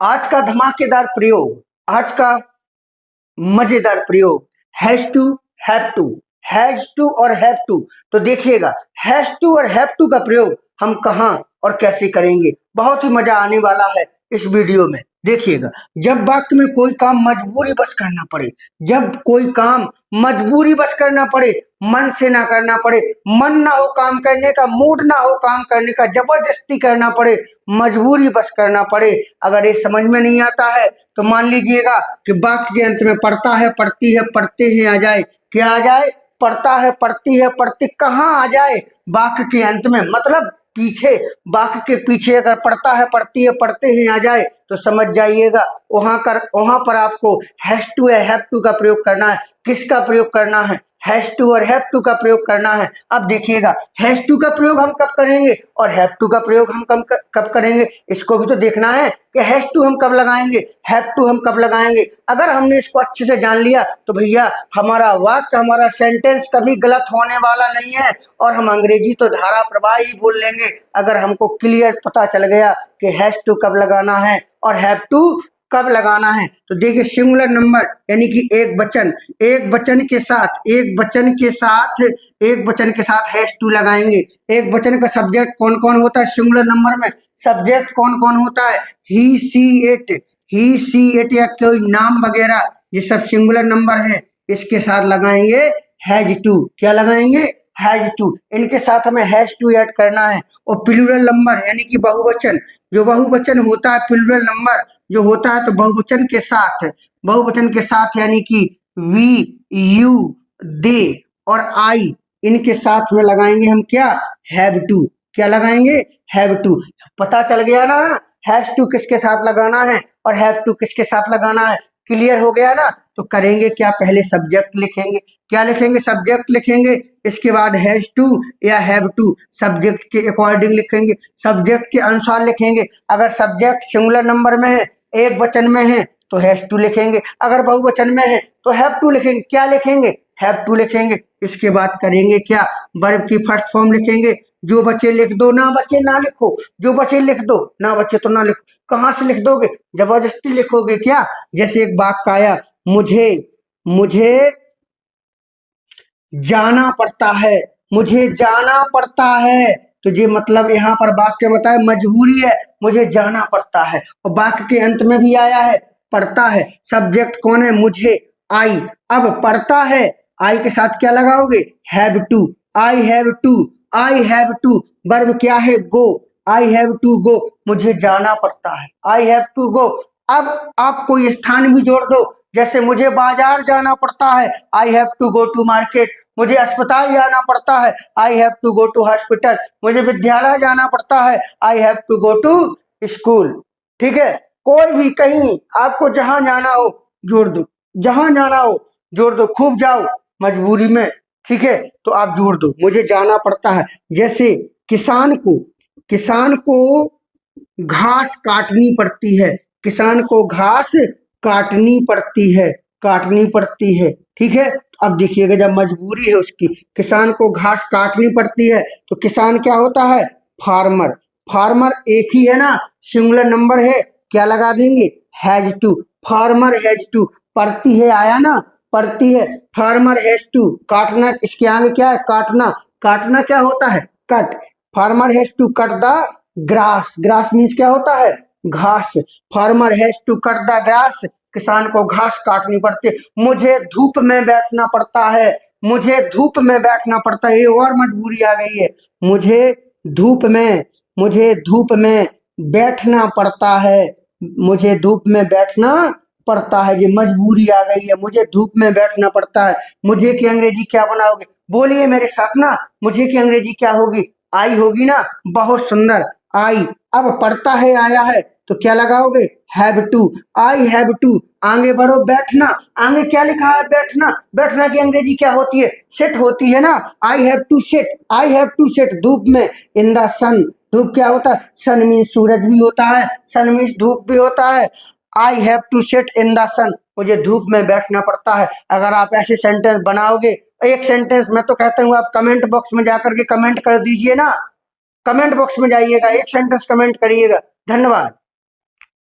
आज का धमाकेदार प्रयोग, आज का मजेदार प्रयोग, हैज टू और हैव टू। तो देखिएगा, हैज टू और हैव टू का प्रयोग हम कहाँ और कैसे करेंगे, बहुत ही मजा आने वाला है इस वीडियो में। देखिएगा, जब वाक्य में कोई काम मजबूरी बस करना पड़े, जब कोई काम मजबूरी बस करना पड़े, मन से ना करना पड़े, मन ना हो काम करने का, मूड ना हो काम करने का, जबरदस्ती करना पड़े, मजबूरी बस करना पड़े, अगर ये समझ में नहीं आता है तो मान लीजिएगा कि वाक्य के अंत में पढ़ता है, पढ़ती है, पढ़ते हैं आ जाए, क्या आ जाए? पढ़ता है, पढ़ती है, पढ़ते कहाँ आ जाए? वाक्य के अंत में, मतलब पीछे, वाक्य के पीछे अगर पढ़ता है, पढ़ती है, पढ़ते हैं आ जाए तो समझ जाइएगा वहां पर आपको हैज टू या हैव टू का प्रयोग करना है। किसका प्रयोग करना है? हैज टू और हैव टू का प्रयोग करना है। अब देखिएगा, हैज टू का प्रयोग हम कब करेंगे और हैव टू का प्रयोग हम कब करेंगे, इसको भी तो देखना है कि हैज टू हम कब लगाएंगे, हैव टू हम कब लगाएंगे। अगर हमने इसको अच्छे से जान लिया तो भैया हमारा वाक्य, हमारा सेंटेंस कभी गलत होने वाला नहीं है और हम अंग्रेजी तो धारा प्रवाह ही बोल लेंगे अगर हमको क्लियर पता चल गया कि हैज टू कब लगाना है और हैव टू कब लगाना है। तो देखिए, सिंगुलर नंबर यानी कि एक वचन के साथ हैज टू लगाएंगे। एक वचन का सब्जेक्ट कौन कौन होता है सिंगुलर नंबर में? सब्जेक्ट कौन कौन होता है? ही सी इट या कोई नाम वगैरह, ये सब सिंगुलर नंबर है, इसके साथ लगाएंगे हैज टू। क्या लगाएंगे? Has to. इनके साथ हमें हैज टू ऐड करना है। और प्लूरल नंबर यानी कि बहुवचन, जो बहुवचन होता है, प्लूरल नंबर जो होता है तो बहुवचन के साथ यानी कि वी, यू, दे और आई, इनके साथ में लगाएंगे हम क्या? Have to. क्या लगाएंगे? Have to. पता चल गया ना हैज टू किसके साथ लगाना है और हैव टू किसके साथ लगाना है? क्लियर हो गया ना? तो करेंगे क्या? पहले सब्जेक्ट लिखेंगे। क्या लिखेंगे? सब्जेक्ट लिखेंगे। इसके बाद हैज टू या हैव टू सब्जेक्ट के अकॉर्डिंग लिखेंगे, सब्जेक्ट के अनुसार लिखेंगे। अगर सब्जेक्ट सिंगुलर नंबर में है, एक वचन में है तो हैज टू लिखेंगे, अगर बहुवचन में है तो हैव टू लिखेंगे। क्या लिखेंगे? हैव टू लिखेंगे। इसके बाद करेंगे क्या? वर्ब की फर्स्ट फॉर्म लिखेंगे। जो बचे लिख दो, ना बचे ना लिखो, जो बचे लिख दो, ना बचे तो ना लिखो। कहाँ से लिख दोगे? जबरदस्ती लिखोगे क्या? जैसे एक वाक्य आया, मुझे जाना पड़ता है, मुझे जाना पड़ता है, तो ये मतलब यहाँ पर वाक्य बताए मजबूरी है, मुझे जाना पड़ता है। और वाक्य के अंत में भी आया है पढ़ता है, सब्जेक्ट कौन है? मुझे, आई। अब पढ़ता है, आई के साथ क्या लगाओगे? Have to. I have to. Verb क्या है? गो। आई हैव टू गो, मुझे जाना पड़ता है, आई हैव टू गो। अब आप कोई स्थान भी जोड़ दो, जैसे मुझे बाजार जाना पड़ता है, I have to go to market. मुझे अस्पताल जाना पड़ता है, I have to go to hospital. मुझे विद्यालय जाना पड़ता है, I have to go to school. ठीक है, कोई भी कहीं आपको जहां जाना हो जोड़ दो, जहां जाना हो जोड़ दो, खूब जाओ मजबूरी में, ठीक है, तो आप जोड़ दो, मुझे जाना पड़ता है। जैसे किसान को घास काटनी पड़ती है, किसान को घास काटनी पड़ती है, ठीक है। अब देखिएगा, जब मजबूरी है उसकी, किसान को घास काटनी पड़ती है, तो किसान क्या होता है? फार्मर एक ही है ना, सिंगुलर नंबर है, क्या लगा देंगे? Has to. Farmer has to. पड़ती है आया ना, पड़ती है, फार्मर हैज टू। काटना, इसके आगे क्या है? काटना क्या होता है? Cut. Farmer has to cut the grass means क्या होता है? घास। Farmer has to cut the grass, किसान को घास काटनी पड़ती है। मुझे धूप में बैठना पड़ता है, ये और मजबूरी आ गई है। मुझे धूप में बैठना पड़ता है, ये मजबूरी आ गई है, मुझे धूप में बैठना पड़ता है। मुझे की अंग्रेजी क्या बनाओगे? बोलिए मेरे साथ ना, मुझे की अंग्रेजी क्या होगी? आई होगी ना, बहुत सुंदर, आई। अब पढ़ता है आया है तो क्या लगाओगे? Have to. I have to. आगे बढ़ो, बैठना, आगे क्या लिखा है? बैठना की अंग्रेजी क्या होती है? सिट होती है ना। आई हैव टू सिट धूप में, इन द सन। धूप क्या होता है? सन मीन्स सूरज भी होता है, सन मीन्स धूप भी होता है। I have to sit in the sun, मुझे धूप में बैठना पड़ता है। अगर आप ऐसे सेंटेंस बनाओगे, एक सेंटेंस मैं तो कहता हूँ आप कमेंट बॉक्स में जाकर के कमेंट कर दीजिए ना, कमेंट बॉक्स में जाइएगा, एक सेंटेंस कमेंट करिएगा। धन्यवाद।